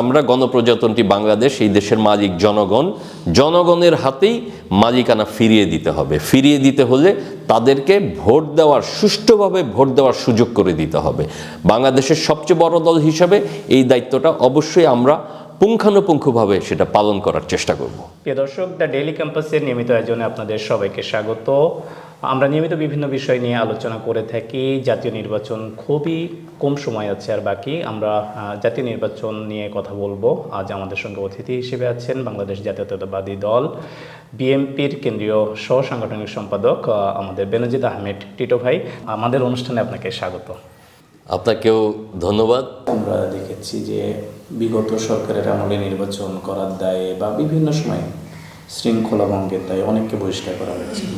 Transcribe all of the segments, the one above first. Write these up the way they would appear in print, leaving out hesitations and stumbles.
আমরা গণপ্রজাতন্ত্রী বাংলাদেশ, এই দেশের মালিক জনগণ, জনগণের হাতেই মালিকানা ফিরিয়ে দিতে হবে। ফিরিয়ে দিতে হলে তাদেরকে ভোট দেওয়ার, সুষ্ঠুভাবে ভোট দেওয়ার সুযোগ করে দিতে হবে। বাংলাদেশের সবচেয়ে বড় দল হিসাবে এই দায়িত্বটা অবশ্যই আমরা পুঙ্খানুপুঙ্খভাবে সেটা পালন করার চেষ্টা করব। প্রিয় দর্শক, দ্য ডেইলি ক্যাম্পাসের নিয়মিত আয়োজনে আপনাদের সবাইকে স্বাগত। আমরা নিয়মিত বিভিন্ন বিষয় নিয়ে আলোচনা করে থাকি। জাতীয় নির্বাচন খুবই কম সময় আছে আর বাকি। আমরা জাতীয় নির্বাচন নিয়ে কথা বলবো। আজ আমাদের সঙ্গে অতিথি হিসেবে আছেন বাংলাদেশ জাতীয়তাবাদী দল বিএনপির কেন্দ্রীয় সহ সাংগঠনিক সম্পাদক আমাদের বেনজির আহমেদ টিটো ভাই। আমাদের অনুষ্ঠানে আপনাকে স্বাগত। আপনাকেও ধন্যবাদ। আমরা দেখেছি যে বিগত সরকারের আমলে নির্বাচন করার দায়ে বা বিভিন্ন সময় শৃঙ্খলা ভঙ্গের দায়ে অনেককে বহিষ্কার করা হয়েছিল।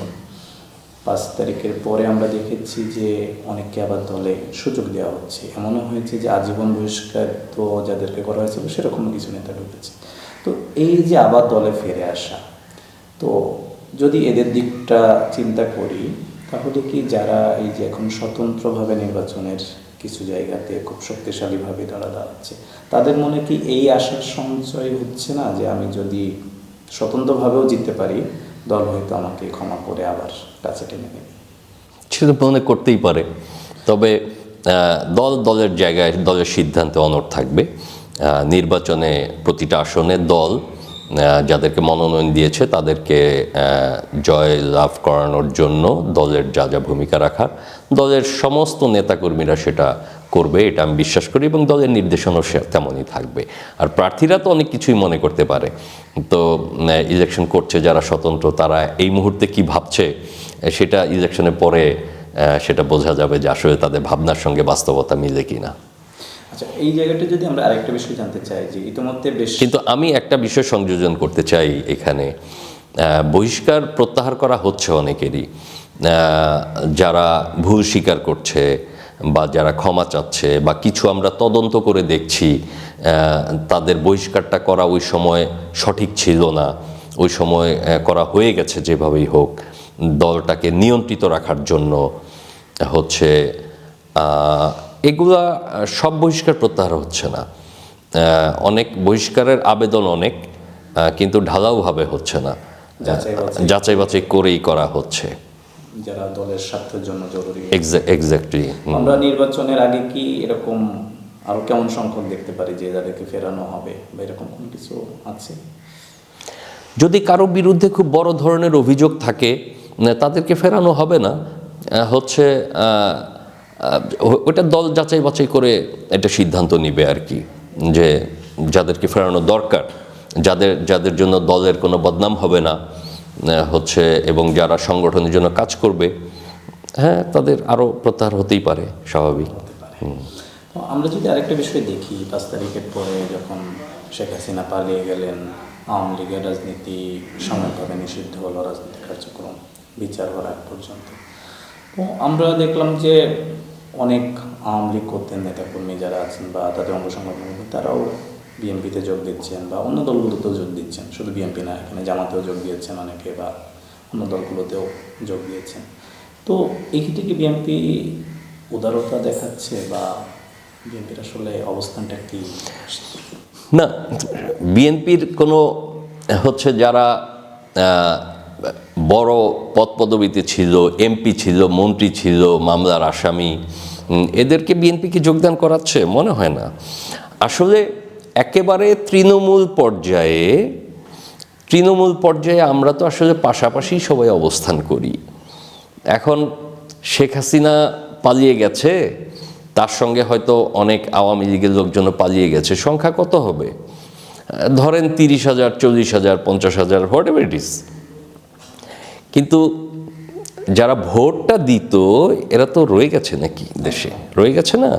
5 তারিখের পরে আমরা দেখেছি যে অনেককে আবার দলে সুযোগ দেওয়া হচ্ছে। এমনও হয়েছে যে আজীবন বহিষ্কার তো যাদেরকে করা হয়েছিল সেরকম কিছু নেতা ঢুকেছে। তো এই যে আবার দলে ফিরে আসা, তো যদি এদের দিকটা চিন্তা করি তাহলে কি যারা এই যে এখন স্বতন্ত্রভাবে নির্বাচনের কিছু জায়গাতে খুব শক্তিশালীভাবে তারা দাঁড়াচ্ছে, তাদের মনে কি এই আশার সঞ্চয় হচ্ছে না যে আমি যদি স্বতন্ত্রভাবেও জিততে পারি, দল হয়তো আমাকে ক্ষমা করে আবার কাছে টেনে নেবে? সেটা মনে করতেই পারে, তবে দলের জায়গায় দলের সিদ্ধান্তে অনড় থাকবে। নির্বাচনে প্রতিটা আসনে দল যাদেরকে মনোনয়ন দিয়েছে তাদেরকে জয় লাভ করানোর জন্য দলের যা যা ভূমিকা রাখার, দলের সমস্ত নেতাকর্মীরা সেটা করবে, এটা আমি বিশ্বাস করি, এবং দলের নির্দেশনাও তেমনই থাকবে। আর প্রার্থীরা তো অনেক কিছুই মনে করতে পারে। তো ইলেকশন করছে যারা স্বতন্ত্র, তারা এই মুহূর্তে কি ভাবছে সেটা ইলেকশনের পরে সেটা বোঝা যাবে যে আসলে তাদের ভাবনার সঙ্গে বাস্তবতা মিলে কিনা। আচ্ছা, এই জায়গাটা যদি আমরা আরেকটা বিষয় জানতে চাই যে ইতিমধ্যে বেশ কিন্তু আমি একটা বিষয় সংযোজন করতে চাই এখানে। বহিষ্কার প্রত্যাহার করা হচ্ছে অনেকেরই, যারা ভুল স্বীকার করছে বা যারা ক্ষমা চাচ্ছে বা কিছু আমরা তদন্ত করে দেখছি তাদের বহিষ্কারটা করা ওই সময় সঠিক ছিল না, ওই সময় করা হয়ে গেছে যেভাবেই হোক দলটাকে নিয়ন্ত্রিত রাখার জন্য হচ্ছে, এগুলা সব বহিষ্কার প্রত্যাহার হচ্ছে না। অনেক বহিষ্কারের আবেদন অনেক, কিন্তু ঢালাওভাবে হচ্ছে না, যাচাই বাছাই করেই করা হচ্ছে, যারা দলের স্বার্থের জন্য জরুরি। এক্স্যাক্টলি। আমরা নির্বাচনের আগে কি এরকম আরো কেমন সংখ্যক দেখতে পারি যে যাদেরকে ফেরানো হবে বা এরকম কোনো কিছু আছে? যদি কারো বিরুদ্ধে খুব বড় ধরনের অভিযোগ থাকে তাদেরকে ফেরানো হবে না, হচ্ছে ওটা দল যাচাই বাছাই করে একটা সিদ্ধান্ত নিবে আর কি, যে যাদেরকে ফেরানো দরকার, যাদের জন্য দলের কোনো বদনাম হবে না হচ্ছে, এবং যারা সংগঠনের জন্য কাজ করবে, হ্যাঁ তাদের আরও প্রত্যাহার হতেই পারে, স্বাভাবিক। আমরা যদি আরেকটা বিষয় দেখি, 5 তারিখের পরে যখন শেখ হাসিনা পালিয়ে গেলেন, আওয়ামী লীগের রাজনীতি সাময়িকভাবে নিষিদ্ধ হলো, রাজনৈতিক কার্যক্রম বিচার হওয়ার আগ পর্যন্ত। তো আমরা দেখলাম যে অনেক আওয়ামী লীগ করতেন নেতাকর্মী যারা আছেন বা তাদের অঙ্গ সংগঠন, তারাও বিএনপিতে যোগ দিচ্ছেন বা অন্য দলগুলোতেও যোগ দিচ্ছেন। শুধু বিএনপি না, এখানে জামাতেও যোগ দিয়েছেন অনেকে বা অন্য দলগুলোতেও যোগ দিয়েছেন। তো এক্ষেত্রে কি বিএনপি উদারতা দেখাচ্ছে বা বিএনপির আসলে অবস্থানটা কি? না, বিএনপির কোনো হচ্ছে যারা বড় পদ পদবিতে ছিল, এমপি ছিল, মন্ত্রী ছিল, মামলার আসামি, এদেরকে বিএনপি কি যোগদান করাচ্ছে? মনে হয় না। আসলে একেবারে তৃণমূল পর্যায়ে আমরা তো আসলে পাশাপাশি সবাই অবস্থান করি। এখন শেখ হাসিনা পালিয়ে গেছে, তার সঙ্গে হয়তো অনেক আওয়ামী লীগের লোকজনও পালিয়ে গেছে, সংখ্যা কত হবে? ধরেন 30,000, 40,000, 50,000, হোয়াট এভার ইট ইজ। কিন্তু যারা ভোটটা দিত এরা তো রয়ে গেছে নাকি দেশে? রয়ে গেছে না?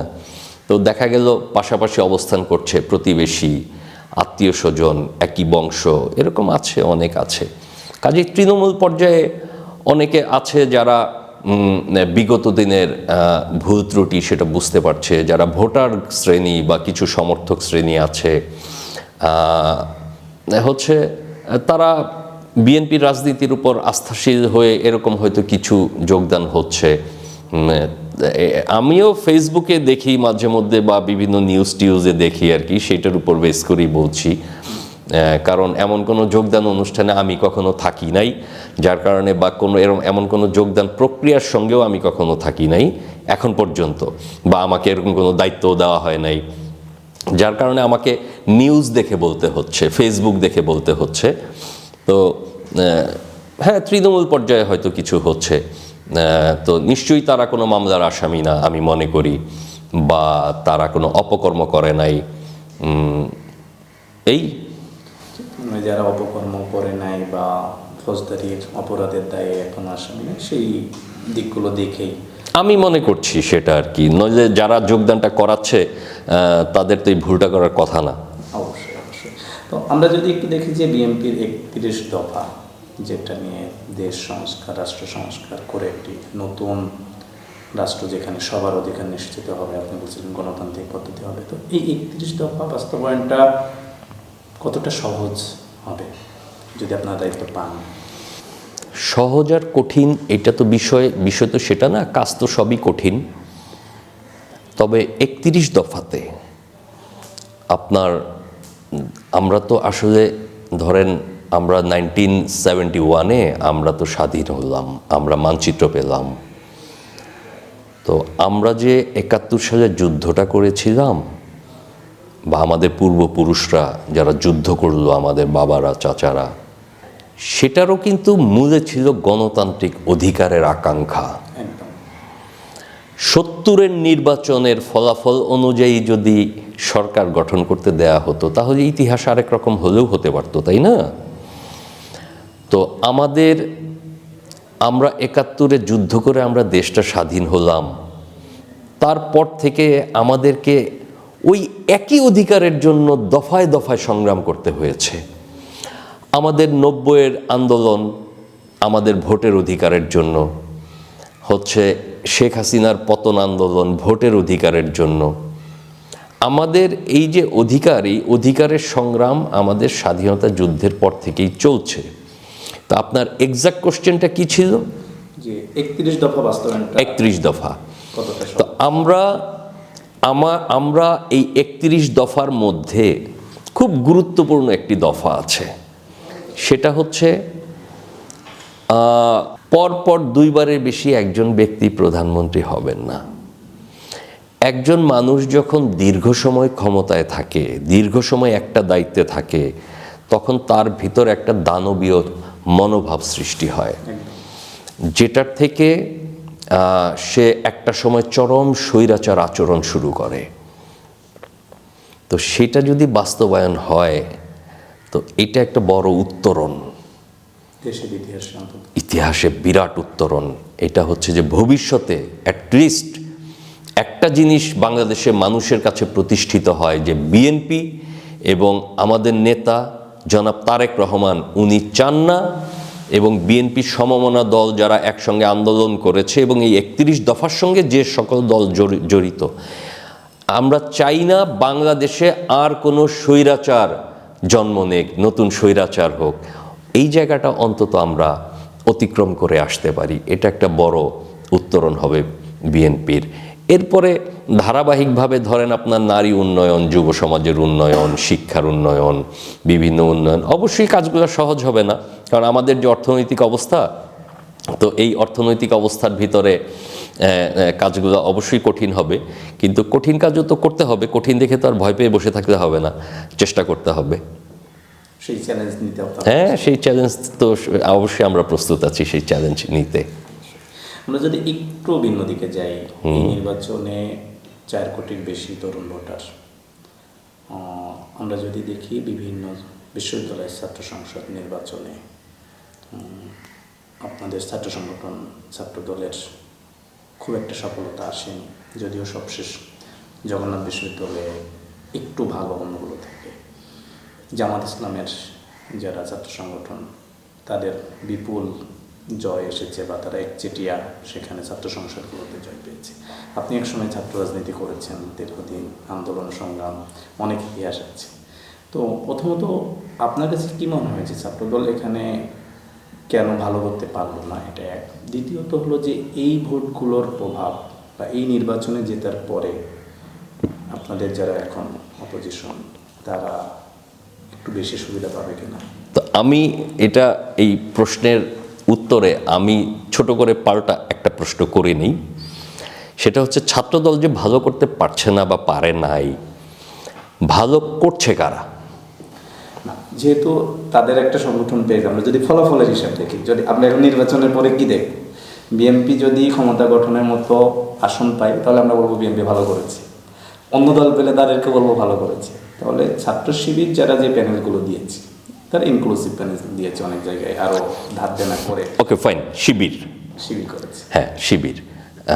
তো দেখা গেল পাশাপাশি অবস্থান করছে প্রতিবেশী, আত্মীয় স্বজন, একই বংশ, এরকম আছে, অনেক আছে। কাজে তৃণমূল পর্যায়ে অনেকে আছে যারা বিগত দিনের ভুল ত্রুটি সেটা বুঝতে পারছে, যারা ভোটার শ্রেণী বা কিছু সমর্থক শ্রেণী আছে হচ্ছে, তারা বিএনপির রাজনীতির উপর আস্থাশীল হয়ে এরকম হয়তো কিছু যোগদান হচ্ছে। আমিও ফেসবুকে দেখি মাঝে মধ্যে বা বিভিন্ন নিউজ টিউজে দেখি আর কি, সেটার উপর বেস করেই বলছি। কারণ এমন কোনো যোগদান অনুষ্ঠানে আমি কখনো থাকি নাই, যার কারণে বা কোনো এমন কোনো যোগদান প্রক্রিয়ার সঙ্গেও আমি কখনো থাকি নাই এখন পর্যন্ত, বা আমাকে এরকম কোনো দায়িত্বও দেওয়া হয় নাই, যার কারণে আমাকে নিউজ দেখে বলতে হচ্ছে, ফেসবুক দেখে বলতে হচ্ছে। তো হ্যাঁ, তৃণমূল পর্যায়ে হয়তো কিছু হচ্ছে, তো নিশ্চয়ই তারা কোনো মামলার আসামি না আমি মনে করি, বা তারা কোনো অপকর্ম করে নাই। এই যারা অপকর্ম করে নাই বা ফৌজদারির অপরাধের দায়ে এখন আসামি না, সেই দিকগুলো দেখেই আমি মনে করছি সেটা আর কি, নইলে যারা যোগদানটা করাচ্ছে তাদের তো এই ভুলটা করার কথা না। অবশ্যই অবশ্যই। তো আমরা যদি একটু দেখি যে বিএনপির 31 দফা, যেটা নিয়ে দেশ সংস্কার, রাষ্ট্র সংস্কার করে একটি নতুন রাষ্ট্র যেখানে সবার অধিকার নিশ্চিত হবে, আপনি বলছিলেন গণতান্ত্রিক পদ্ধতি হবে, তো এই 31 দফা বাস্তবায়নটা কতটা সহজ হবে যদি আপনার দায়িত্ব পান? সহজ আর কঠিন এটা তো বিষয় তো সেটা না, কাজ তো সবই কঠিন। তবে 31 দফাতে আপনার, আমরা তো আসলে ধরেন আমরা 1971-এ আমরা তো স্বাধীন হলাম, আমরা মানচিত্র পেলাম। তো আমরা যে 71 সালে যুদ্ধটা করেছিলাম, বা আমাদের পূর্বপুরুষরা যারা যুদ্ধ করলো, আমাদের বাবারা চাচারা, সেটারও কিন্তু মূলে ছিল গণতান্ত্রিক অধিকারের আকাঙ্ক্ষা। একদম 70-এর নির্বাচনের ফলাফল অনুযায়ী যদি সরকার গঠন করতে দেয়া হতো তাহলে ইতিহাস আরেক রকম হলেও হতে পারতো, তাই না? তো আমরা 71-এ যুদ্ধ করে আমরা দেশটা স্বাধীন হলাম, তারপর থেকে আমাদেরকে ওই একই অধিকারের জন্য দফায় দফায় সংগ্রাম করতে হয়েছে। আমাদের 90-এর আন্দোলন আমাদের ভোটের অধিকারের জন্য, হচ্ছে শেখ হাসিনার পতন আন্দোলন ভোটের অধিকারের জন্য। আমাদের এই যে অধিকার, এই অধিকারের সংগ্রাম আমাদের স্বাধীনতা যুদ্ধের পর থেকেই চলছে। তো আপনার এক্সাক্ট কোশ্চেনটা কি ছিল? যে 31 দফা বাস্তবায়নটা 31 দফা। কতটা তো সহজ? আমরা এই 31 দফার মধ্যে খুব গুরুত্বপূর্ণ একটি দফা আছে, সেটা হচ্ছে পরপর 2বারের বেশি একজন ব্যক্তি প্রধানমন্ত্রী হবেন না। একজন মানুষ যখন দীর্ঘ সময় ক্ষমতায় থাকে, দীর্ঘ সময় একটা দায়িত্বে থাকে, তখন তার ভিতর একটা দানবীয় মনোভাব সৃষ্টি হয়, যেটার থেকে সে একটা সময় চরম স্বৈরাচার আচরণ শুরু করে। তো সেটা যদি বাস্তবায়ন হয় তো এটা একটা বড় উত্তরণ, দেশের ইতিহাসে অন্তত ইতিহাসে বিরাট উত্তরণ। এটা হচ্ছে যে ভবিষ্যতে অ্যাটলিস্ট একটা জিনিস বাংলাদেশের মানুষের কাছে প্রতিষ্ঠিত হয়, যে বিএনপি এবং আমাদের নেতা জনাব তারেক রহমান উনি চান না, এবং বিএনপি সমমনা দল যারা একসঙ্গে আন্দোলন করেছে এবং এই 31 দফার সঙ্গে যে সকল দল জড়িত, আমরা চাই না বাংলাদেশে আর কোনো স্বৈরাচার জন্ম নেক, নতুন স্বৈরাচার হোক। এই জায়গাটা অন্তত আমরা অতিক্রম করে আসতে পারি, এটা একটা বড় উত্তরণ হবে বিএনপির। এরপরে ধারাবাহিকভাবে ধরেন আপনার নারী উন্নয়ন, যুব সমাজের উন্নয়ন, শিক্ষার উন্নয়ন, বিভিন্ন উন্নয়ন। অবশ্যই কাজগুলো সহজ হবে না, কারণ আমাদের যে অর্থনৈতিক অবস্থা, তো এই অর্থনৈতিক অবস্থার ভিতরে কাজগুলো অবশ্যই কঠিন হবে, কিন্তু কঠিন কাজও তো করতে হবে। কঠিন দেখে তো আর ভয় পেয়ে বসে থাকতে হবে না, চেষ্টা করতে হবে। সেই চ্যালেঞ্জ নিতে হবে। হ্যাঁ, সেই চ্যালেঞ্জ তো অবশ্যই আমরা প্রস্তুত আছি সেই চ্যালেঞ্জ নিতে। আমরা যদি একটু ভিন্ন দিকে যাই, এই নির্বাচনে 4 কোটির বেশি তরুণ ভোটার, আমরা যদি দেখি বিভিন্ন বিশ্ববিদ্যালয়ের ছাত্র সংসদ নির্বাচনে আপনাদের ছাত্র সংগঠন, ছাত্র দলের খুব একটা সফলতা আসেনি, যদিও সবশেষ জগন্নাথ বিশ্ববিদ্যালয়ে একটু ভালো অন্যগুলো থেকে। জামাত ইসলামের যারা ছাত্র সংগঠন, তাদের বিপুল জয় এসেছে, বা তারা একচেটিয়া সেখানে ছাত্র সংসদগুলোতে জয় পেয়েছে। আপনি একসময় ছাত্র রাজনীতি করেছেন, দীর্ঘদিন আন্দোলন সংগ্রাম, অনেক ইতিহাস আছে। তো প্রথমত আপনার কাছে কী মনে হয়েছে ছাত্রদল এখানে কেন ভালো করতে পারলো না, এটা এক। দ্বিতীয়ত হলো যে এই ভোটগুলোর প্রভাব বা এই নির্বাচনে জেতার পরে আপনাদের যারা এখন অপোজিশন তারা একটু বেশি সুবিধা পাবে কিনা? তো আমি এটা এই প্রশ্নের উত্তরে আমি ছোট করে পাল্টা একটা প্রশ্ন করে নিই। সেটা হচ্ছে ছাত্রদল যে ভালো করতে পারছে না বা পারে নাই, ভালো করছে কারা? না, যেহেতু তাদের একটা সংগঠন পেয়েছে, আমরা যদি ফলাফলের হিসাব দেখি, যদি আমরা এখন নির্বাচনের পরে কি দেখব, বিএনপি যদি ক্ষমতা গঠনের মতো আসন পায় তাহলে আমরা বলবো বিএনপি ভালো করেছে, অন্য দল পেলে তাদেরকে বলবো ভালো করেছে। তাহলে ছাত্র শিবির যারা যে প্যানেলগুলো দিয়েছে তারা ইনক্লুসিভ প্যানেল দিয়েছে, অনেক জায়গায় আরও ধার দেনা করে ওকে ফাইন, শিবির, শিবির করেছে। হ্যাঁ শিবির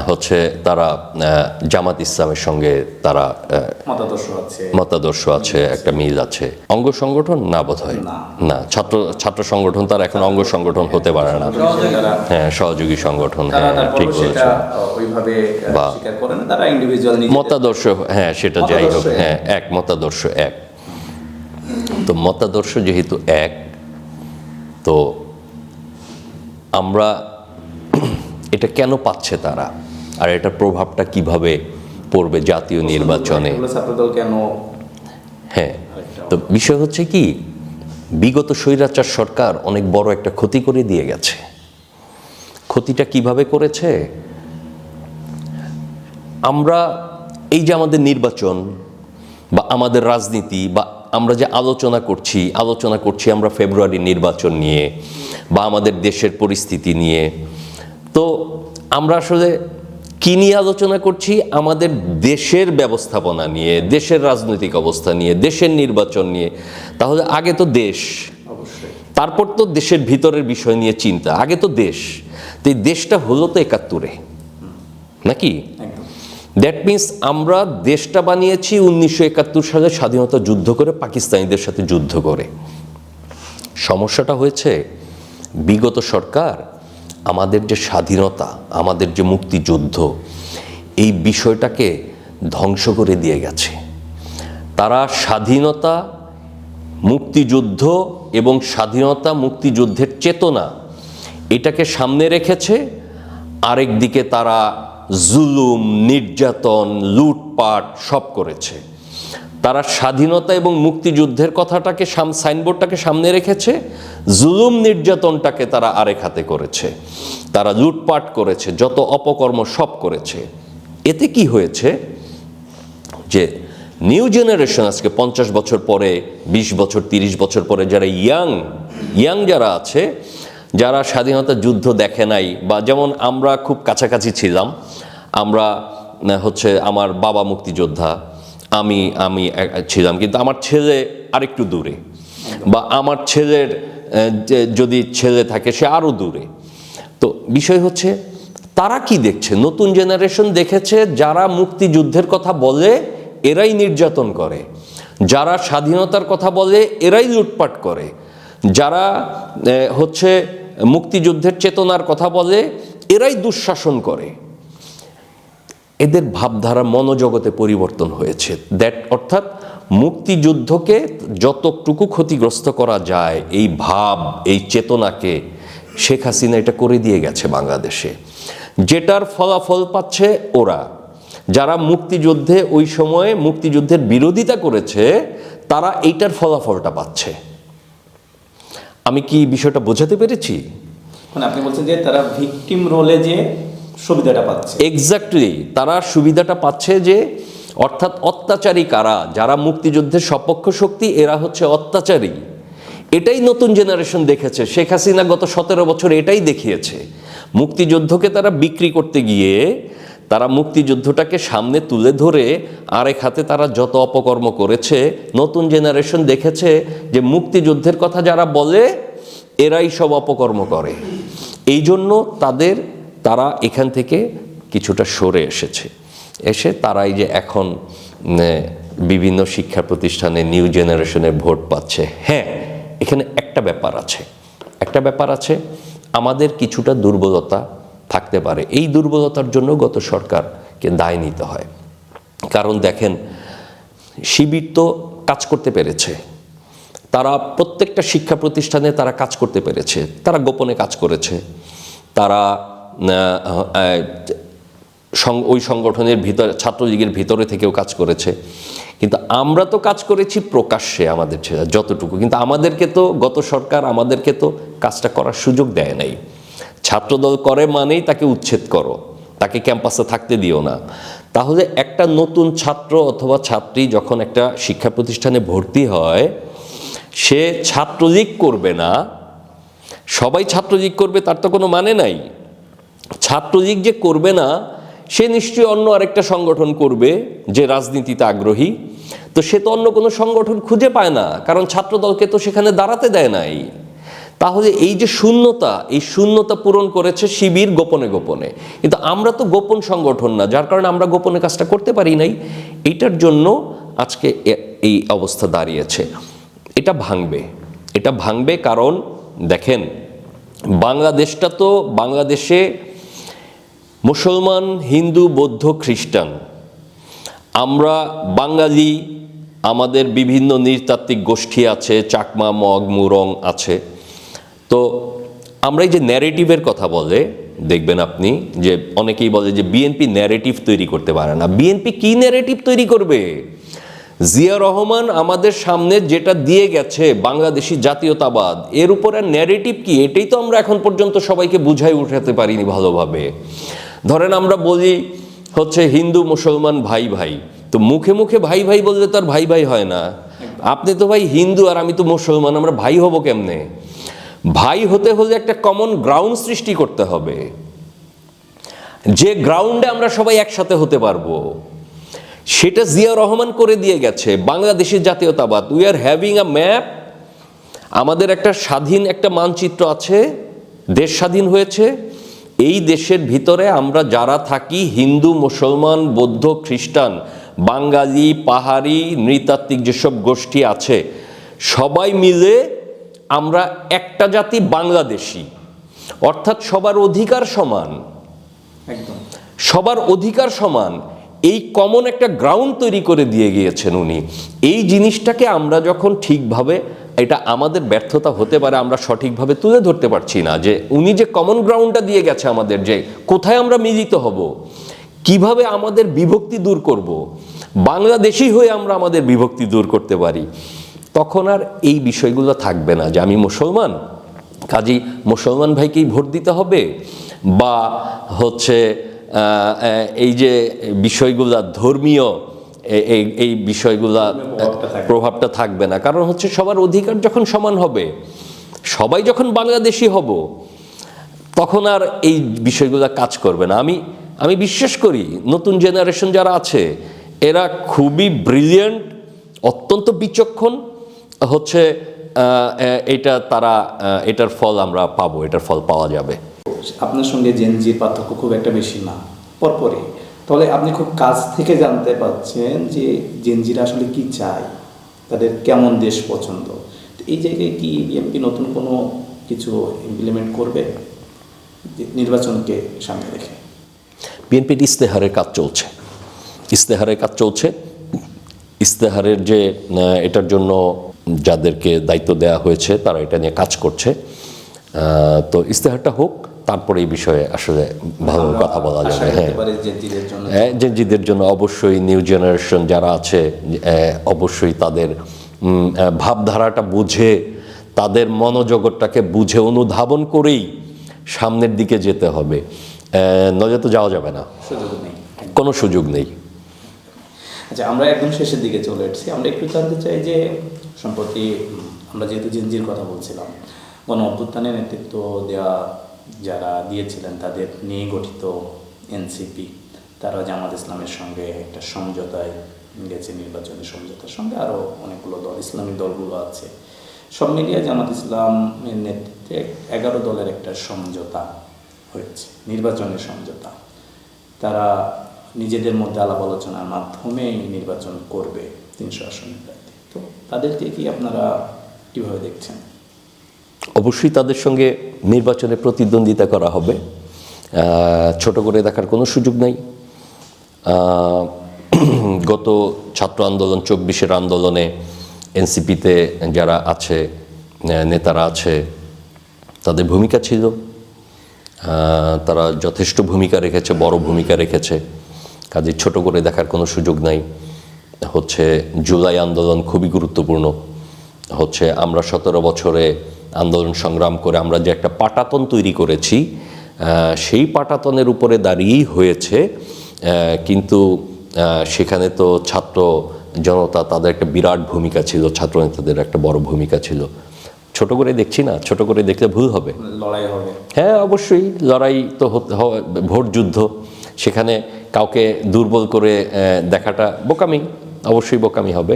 হচ্ছে তারা জামাত ইসলামের সঙ্গে তারা মতাদর্শ আছে, মতাদর্শ আছে, একটা মিল আছে। অঙ্গ সংগঠন না বোধ হয় না। না, ছাত্র সংগঠন তারা এখন অঙ্গ সংগঠন হতে পারে না। তারা হ্যাঁ, সহযোগী সংগঠন, তারা হ্যাঁ ঠিক তারপর সেটা বলেছেন। ওইভাবে বা স্বীকার করে না, তারা ইন্ডিভিজুয়াল মতাদর্শ, হ্যাঁ সেটা যাই হোক, মতাদর্শ এক। হ্যাঁ এক মতাদর্শ এক। তো মতাদর্শ যেহেতু এক, তো আমরা এটা কেন পাচ্ছে তারা, আর এটার প্রভাবটা কিভাবে পড়বে জাতীয় নির্বাচনে? ছাত্রদল কেন? হ্যাঁ, তো বিষয় হচ্ছে কি, বিগত স্বৈরাচার সরকার অনেক বড় একটা ক্ষতি করে দিয়ে গেছে। ক্ষতিটা কিভাবে করেছে? আমরা এই যে আমাদের নির্বাচন বা আমাদের রাজনীতি বা আমরা যে আলোচনা করছি আমরা ফেব্রুয়ারি নির্বাচন নিয়ে বা আমাদের দেশের পরিস্থিতি নিয়ে, তো আমরা আসলে কি নিয়ে আলোচনা করছি? আমাদের দেশের ব্যবস্থাপনা নিয়ে, দেশের রাজনৈতিক অবস্থা নিয়ে, দেশের নির্বাচন নিয়ে। তাহলে আগে তো দেশ, অবশ্যই তারপর তো দেশের ভিতরের বিষয় নিয়ে চিন্তা, আগে তো দেশ। তো এই দেশটা হলো তো ৭১-এ, নাকি? একদম। দ্যাট মিন্স আমরা দেশটা বানিয়েছি 1971 সালে স্বাধীনতা যুদ্ধ করে, পাকিস্তানিদের সাথে যুদ্ধ করে। সমস্যাটা হয়েছে বিগত সরকার আমাদের যে স্বাধীনতা, আমাদের যে মুক্তিযুদ্ধ, এই বিষয়টাকে ধ্বংস করে দিয়ে গেছে। তারা স্বাধীনতা, মুক্তিযুদ্ধ এবং স্বাধীনতা মুক্তিযুদ্ধের চেতনা এটাকে সামনে রেখেছে, আরেক দিকে তারা জুলুম, নির্যাতন, লুটপাট সব করেছে। তারা স্বাধীনতা এবং মুক্তিযুদ্ধের কথাটাকে সাইনবোর্ডটাকে সামনে রেখেছে, জুলুম নির্যাতনটাকে তারা আরেক হাতে করেছে। তারা লুটপাট করেছে, যত অপকর্ম সব করেছে। এতে কি হয়েছে যে নিউ জেনারেশন আজকে 50 বছর পরে, 20 বছর, 30 বছর পরে যারা ইয়াং যারা আছে, যারা স্বাধীনতা যুদ্ধ দেখে নাই, বা যেমন আমরা খুব কাছাকাছি ছিলাম, আমরা হচ্ছে আমার বাবা মুক্তিযোদ্ধা, আমি ছিলাম, কিন্তু আমার ছেলে আরেকটু দূরে, বা আমার ছেলের যদি ছেলে থাকে সে আরও দূরে। তো বিষয় হচ্ছে তারা কি দেখছে? নতুন জেনারেশন দেখেছে যারা মুক্তিযুদ্ধের কথা বলে এরাই নির্যাতন করে, যারা স্বাধীনতার কথা বলে এরাই লুটপাট করে, যারা হচ্ছে মুক্তিযুদ্ধের চেতনার কথা বলে এরাই দুঃশাসন করে। এদের ভাবধারা মনোজগতে পরিবর্তন হয়েছে। অর্থাৎ মুক্তিযুদ্ধকে যতটুকু ক্ষতিগ্রস্ত করা যায়, এই ভাব, এই চেতনাকে শেখ হাসিনা এটা করে দিয়ে গেছে বাংলাদেশে। যেটার ফলাফল পাচ্ছে ওরা, যারা মুক্তিযুদ্ধে ওই সময়ে মুক্তিযুদ্ধের বিরোধিতা করেছে, তারা এইটার ফলাফলটা পাচ্ছে। আমি কি বিষয়টা বোঝাতে পেরেছি? মানে আপনি বলছেন যে তারা ভিকটিম রোলে যে সুবিধাটা পাচ্ছে। এক্স্যাক্টলি, তারা সুবিধাটা পাচ্ছে যে, অর্থাৎ অত্যাচারী কারা? যারা মুক্তিযুদ্ধের সপক্ষ শক্তি, এরা হচ্ছে অত্যাচারী। এটাই নতুন জেনারেশন দেখেছে। শেখ হাসিনা গত 17 বছর এটাই দেখিয়েছে। মুক্তিযুদ্ধকে তারা বিক্রি করতে গিয়ে, তারা মুক্তিযুদ্ধটাকে সামনে তুলে ধরে আরেক হাতে তারা যত অপকর্ম করেছে, নতুন জেনারেশন দেখেছে যে মুক্তিযুদ্ধের কথা যারা বলে এরাই সব অপকর্ম করে। এই জন্য তারা এখান থেকে কিছুটা সরে এসে তারা এই যে এখন বিভিন্ন শিক্ষা প্রতিষ্ঠানে নিউ জেনারেশনের ভোট পাচ্ছে। হ্যাঁ, এখানে একটা ব্যাপার আছে, আমাদের কিছুটা দুর্বলতা থাকতে পারে। এই দুর্বলতার জন্য গত সরকারকে দায় নিতে হয়। কারণ দেখেন, শিবির তো কাজ করতে পেরেছে, তারা প্রত্যেকটা শিক্ষা প্রতিষ্ঠানে তারা কাজ করতে পেরেছে, তারা গোপনে কাজ করেছে, তারা ওই সংগঠনের ভিতরে, ছাত্রলীগের ভিতরে থেকেও কাজ করেছে। কিন্তু আমরা তো কাজ করেছি প্রকাশ্যে আমাদের যতটুকু, কিন্তু আমাদেরকে তো গত সরকার আমাদেরকে তো কাজটা করার সুযোগ দেয় নাই। ছাত্রদল করে মানেই তাকে উচ্ছেদ করো, তাকে ক্যাম্পাসে থাকতে দিও না। তাহলে একটা নতুন ছাত্র অথবা ছাত্রী যখন একটা শিক্ষা প্রতিষ্ঠানে ভর্তি হয়, সে ছাত্রলীগ করবে না, সবাই ছাত্রলীগ করবে তার তো কোনো মানে নাই। ছাত্রলীগ যে করবে না, সে নিশ্চয়ই অন্য আরেকটা সংগঠন করবে যে রাজনীতিতে আগ্রহী। তো সে তো অন্য কোনো সংগঠন খুঁজে পায় না, কারণ ছাত্রদলকে তো সেখানে দাঁড়াতে দেয় নাই। তাহলে এই যে শূন্যতা, এই শূন্যতা পূরণ করেছে শিবির গোপনে গোপনে। কিন্তু আমরা তো গোপন সংগঠন না, যার কারণে আমরা গোপনে কাজটা করতে পারি নাই। এইটার জন্য আজকে এই অবস্থা দাঁড়িয়েছে। এটা ভাঙবে, এটা ভাঙবে। কারণ দেখেন, বাংলাদেশটা তো, বাংলাদেশে মুসলমান, হিন্দু, বৌদ্ধ, খ্রিস্টান, আমরা বাঙালি, আমাদের বিভিন্ন নৃতাত্ত্বিক গোষ্ঠী আছে, চাকমা, মগ, মুরং আছে। তো আমরা এই যে ন্যারেটিভের কথা বলে দেখবেন আপনি, যে অনেকেই বলে যে বিএনপি ন্যারেটিভ তৈরি করতে পারে না। বিএনপি কি ন্যারেটিভ তৈরি করবে? জিয়া রহমান আমাদের সামনে যেটা দিয়ে গেছে বাংলাদেশি জাতীয়তাবাদ, এর উপরে ন্যারেটিভ কি? এটাই তো আমরা এখন পর্যন্ত সবাইকে বুঝাই উঠাতে পারিনি ভালোভাবে। ধরেন আমরা বলি হচ্ছে হিন্দু মুসলমান ভাই ভাই, তো মুখে মুখে ভাই ভাই বললে তো আর ভাই ভাই হয় না। আপনি তো ভাই হিন্দু আর আমি তো মুসলমান, আমরা ভাই হব কেমনে? ভাই হতে হলে একটা কমন গ্রাউন্ড সৃষ্টি করতে হবে, যে গ্রাউন্ডে আমরা সবাই একসাথে হতে পারবো। সেটা জিয়া রহমান করে দিয়ে গেছে। বাংলাদেশের জাতীয়তাবাদ, we are having a map, আমাদের একটা স্বাধীন একটা মানচিত্র আছে, দেশ স্বাধীন হয়েছে। এই দেশের ভিতরে আমরা যারা থাকি, হিন্দু, মুসলমান, বৌদ্ধ, খ্রিস্টান, বাঙালি, পাহাড়ি, নৃতাত্ত্বিক যেসব গোষ্ঠী আছে, সবাই মিলে আমরা একটা জাতি বাংলাদেশি। অর্থাৎ সবার অধিকার সমান, একদম সবার অধিকার সমান। এই কমন একটা গ্রাউন্ড তৈরি করে দিয়ে গিয়েছেন উনি। এই জিনিসটাকে আমরা যখন ঠিকভাবে, এটা আমাদের ব্যর্থতা হতে পারে, আমরা সঠিকভাবে তুলে ধরতে পারছি না, যে উনি যে কমন গ্রাউন্ডটা দিয়ে গেছে আমাদের, যে কোথায় আমরা মিলিত হব, কিভাবে আমাদের বিভক্তি দূর করব, বাংলাদেশি হয়ে আমরা আমাদের বিভক্তি দূর করতে পারি। তখন আর এই বিষয়গুলো থাকবে না যে আমি মুসলমান, কাজী মুসলমান ভাইকেই ভোট দিতে হবে, বা হচ্ছে এই যে বিষয়গুলা ধর্মীয়, এই বিষয়গুলা প্রভাবটা থাকবে না। কারণ হচ্ছে সবার অধিকার যখন সমান হবে, সবাই যখন বাংলাদেশি হব, তখন আর এই বিষয়গুলো কাজ করবে না। আমি বিশ্বাস করি নতুন জেনারেশন যারা আছে, এরা খুবই ব্রিলিয়েন্ট, অত্যন্ত বিচক্ষণ। হচ্ছে এটা তারা, এটার ফল আমরা পাবো, এটার ফল পাওয়া যাবে। আপনার সঙ্গে জেনজির পার্থক্য খুব একটা বেশি না, পরপরই। তাহলে আপনি খুব কাছ থেকে জানতে পারছেন যে জেনজিরা আসলে কি চায়, তাদের কেমন দেশ পছন্দ। এই জায়গায় কি বিএনপি নতুন কোনো কিছু ইমপ্লিমেন্ট করবে নির্বাচনকে সামনে রেখে? বিএনপির ইস্তেহারের কাজ চলছে, ইস্তেহারের কাজ চলছে। ইস্তেহারের যে এটার জন্য যাদেরকে দায়িত্ব দেওয়া হয়েছে, তারা এটা নিয়ে কাজ করছে। তো ইস্তেহারটা হোক, তারপরে এই বিষয়ে আসলে ভালো কথা বলা যাবে। হ্যাঁ, জেনজিদের জন্য অবশ্যই, নিউ জেনারেশন যারা আছে, অবশ্যই তাদের ভাবধারাটা বুঝে, তাদের মনোজগৎটাকে বুঝে অনুধাবন করেই সামনের দিকে যেতে হবে, নয়তো তো যাওয়া যাবে না, কোনো সুযোগ নেই। আচ্ছা, আমরা একদম শেষের দিকে চলে এসেছি। আমরা একটু জানতে চাই যে সম্প্রতি আমরা যেহেতু জেনজির কথা বলছিলাম, গণ অভ্যুত্থানে নেতৃত্ব দেওয়া যারা দিয়েছিলেন তাদের নিয়ে গঠিত এনসিপি, তারা জামাত ইসলামের সঙ্গে একটা সমঝোতায় গেছে, নির্বাচনী সমঝোতার সঙ্গে আরও অনেকগুলো দল, ইসলামী দলগুলো আছে। সব মিলিয়ে জামাত ইসলামের নেতৃত্বে 11 দলের একটা সমঝোতা হয়েছে, নির্বাচনের সমঝোতা। তারা নিজেদের মধ্যে আলাপ আলোচনার মাধ্যমে নির্বাচন করবে 300 আসনের প্রার্থী। তো তাদেরকে কি আপনারা কীভাবে দেখছেন? অবশ্যই তাদের সঙ্গে নির্বাচনে প্রতিদ্বন্দ্বিতা করা হবে, ছোট করে দেখার কোনো সুযোগ নাই। গত ছাত্র আন্দোলন 24-এর আন্দোলনে এনসিপিতে যারা আছে, নেতারা আছে, তাদের ভূমিকা ছিল। তারা যথেষ্ট ভূমিকা রেখেছে, বড় ভূমিকা রেখেছে, কাজে ছোট করে দেখার কোনো সুযোগ নাই। হচ্ছে জুলাই আন্দোলন খুবই গুরুত্বপূর্ণ। হচ্ছে আমরা 17 বছরে আন্দোলন সংগ্রাম করে আমরা যে একটা পাটাতন তৈরি করেছি, সেই পাটাতনের উপরে দাঁড়িয়েই হয়েছে। কিন্তু সেখানে তো ছাত্র জনতা, তাদের একটা বিরাট ভূমিকা ছিল, ছাত্রনেতাদের একটা বড় ভূমিকা ছিল। ছোট করে দেখছি না, ছোট করে দেখলে ভুল হবে। লড়াই হবে। হ্যাঁ, অবশ্যই লড়াই তো ভোট যুদ্ধ, সেখানে কাউকে দুর্বল করে দেখাটা বোকামি, অবশ্যই বোকামি হবে।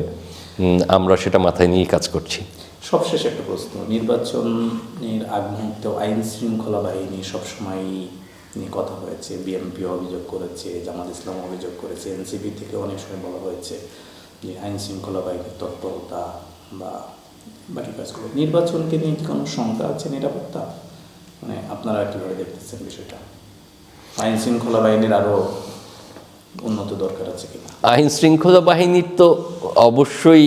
আমরা সেটা মাথায় নিয়েই কাজ করছি। সবশেষ একটা প্রশ্ন, নির্বাচনের আগ মুহূর্তে আইন শৃঙ্খলা বাহিনী সবসময় নিয়ে কথা হয়েছে, বিএনপি অভিযোগ করেছে, জামাত ইসলাম অভিযোগ করেছে, এনসিপি থেকে অনেক সময় বলা হয়েছে যে আইন শৃঙ্খলা বাহিনীর তৎপরতা বা বাকি কাজগুলো। নির্বাচনকে নিয়ে কি কোনো শঙ্কা আছে, নিরাপত্তা? মানে আপনারা কীভাবে দেখতেছেন বিষয়টা? আইন শৃঙ্খলা বাহিনীর আরও উন্নত দরকার আছে কিনা? আইন শৃঙ্খলা বাহিনীর তো অবশ্যই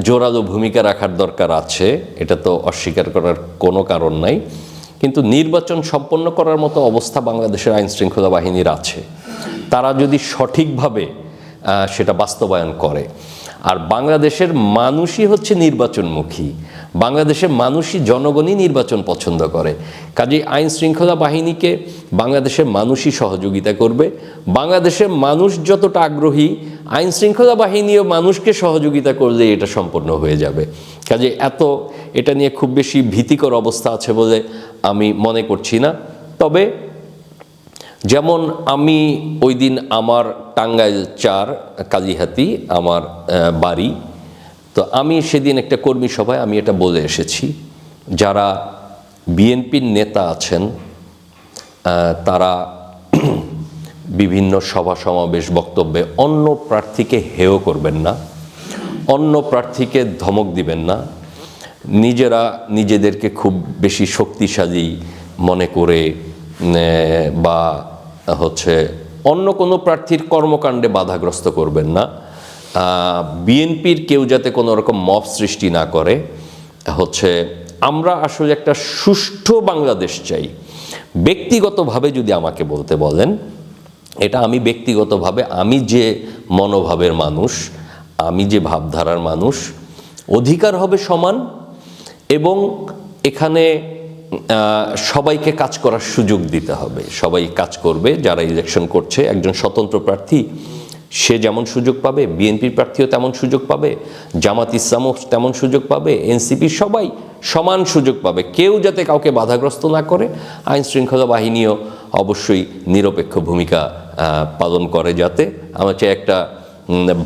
জোরালো ভূমিকা রাখার দরকার আছে, এটা তো অস্বীকার করার কোনো কারণ নাই। কিন্তু নির্বাচন সম্পন্ন করার মতো অবস্থা বাংলাদেশের আইন শৃঙ্খলা বাহিনীর আছে, তারা যদি সঠিকভাবে সেটা বাস্তবায়ন করে। আর বাংলাদেশের মানুষই হচ্ছে নির্বাচনমুখী, বাংলাদেশের মানুষই, জনগণই নির্বাচন পছন্দ করে। কাজেই আইন শৃঙ্খলা বাহিনীকে বাংলাদেশের মানুষই সহযোগিতা করবে। বাংলাদেশের মানুষ যতটা আগ্রহী, আইন শৃঙ্খলা বাহিনীও মানুষকে সহযোগিতা করলে এটা সম্পন্ন হয়ে যাবে। কাজে এটা নিয়ে খুব বেশি ভীতিকর অবস্থা আছে বলে আমি মনে করছি না। তবে যেমন আমি ওই দিন আমার টাঙ্গাইল 4 কালিহাতি আমার বাড়ি, তো আমি সেদিন একটা কর্মী সভায় আমি এটা বলে এসেছি, যারা বিএনপির নেতা আছেন তারা বিভিন্ন সভা সমাবেশ বক্তব্যে অন্য প্রার্থীকে হেয় করবেন না, অন্য প্রার্থীকে ধমক দিবেন না, নিজেরা নিজেদেরকে খুব বেশি শক্তিশালী মনে করে বা হচ্ছে অন্য কোনো প্রার্থীর কর্মকাণ্ডে বাধাগ্রস্ত করবেন না। বিএনপির কেউ যাতে কোনো রকম মব সৃষ্টি না করে। হচ্ছে আমরা আসলে একটা সুষ্ঠু বাংলাদেশ চাই। ব্যক্তিগতভাবে যদি আমাকে বলতে বলেন, এটা আমি ব্যক্তিগতভাবে, আমি যে মনোভাবের মানুষ, আমি যে ভাবধারার মানুষ, অধিকার হবে সমান এবং এখানে সবাইকে কাজ করার সুযোগ দিতে হবে। সবাই কাজ করবে, যারা ইলেকশন করছে। একজন স্বতন্ত্র প্রার্থী সে যেমন সুযোগ পাবে, বিএনপির প্রার্থীও তেমন সুযোগ পাবে, জামাত ইসলামও তেমন সুযোগ পাবে, এনসিপি, সবাই সমান সুযোগ পাবে। কেউ যাতে কাউকে বাধাগ্রস্ত না করে। আইন শৃঙ্খলা বাহিনীও অবশ্যই নিরপেক্ষ ভূমিকা পালন করে, যাতে আমরা চাই একটা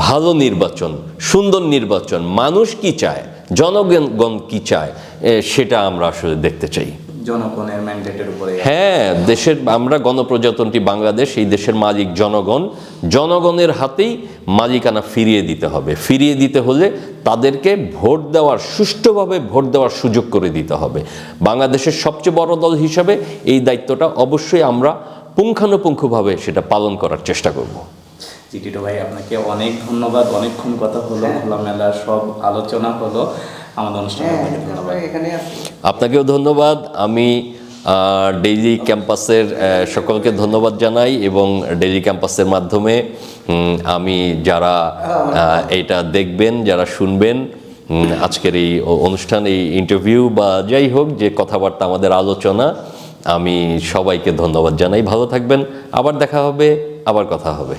ভালো নির্বাচন, সুন্দর নির্বাচন। মানুষ কি চায়, জনগণ কি চায়, সেটা আমরা আসলে দেখতে চাই। জনগণের ম্যান্ডেটের উপরে। হ্যাঁ, আমরা গণপ্রজাতন্ত্রী বাংলাদেশ, এই দেশের মালিক জনগণ। জনগণের হাতেই মালিকানা ফিরিয়ে দিতে হবে। ফিরিয়ে দিতে হলে তাদেরকে ভোট দেওয়ার, সুষ্ঠুভাবে ভোট দেওয়ার সুযোগ করে দিতে হবে। বাংলাদেশের সবচেয়ে বড় দল হিসাবে এই দায়িত্বটা অবশ্যই আমরা পুঙ্খানুপুঙ্খভাবে সেটা পালন করার চেষ্টা করব। টিটু ভাই, আপনাকে অনেক ধন্যবাদ। অনেকক্ষণ কথা হলো, খোলামেলা সব আলোচনা হলো। আমাদের অনুষ্ঠানে আপনাকে ধন্যবাদ। আপনাকেও ধন্যবাদ। আমি ডেইলি ক্যাম্পাসের সকলকে ধন্যবাদ জানাই এবং ডেইলি ক্যাম্পাসের মাধ্যমে আমি যারা এটা দেখবেন, যারা শুনবেন আজকের এই অনুষ্ঠান, এই ইন্টারভিউ বা যাই হোক যে কথাবার্তা, আমাদের আলোচনা, আমি সবাইকে ধন্যবাদ জানাই। ভালো থাকবেন, আবার দেখা হবে, আবার কথা হবে।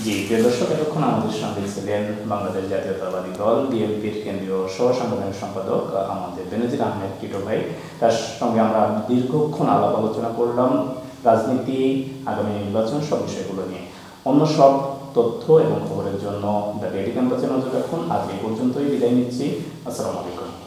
জি, প্রিয় দর্শক, এতক্ষণ আমাদের সঙ্গে ছিলেন বাংলাদেশ জাতীয়তাবাদী দল বিএনপির কেন্দ্রীয় সহ সাংগঠনিক সম্পাদক আমাদের বেনজির আহমেদ টিটু ভাই। তার সঙ্গে আমরা দীর্ঘক্ষণ আলাপ আলোচনা করলাম রাজনীতি, আগামী নির্বাচন, সব বিষয়গুলো নিয়ে। অন্য সব তথ্য এবং খবরের জন্য দ্য ডেইলি ক্যাম্পাসে নজর রাখুন। আজ এই পর্যন্তই বিদায় নিচ্ছি। আসসালামু আলাইকুম।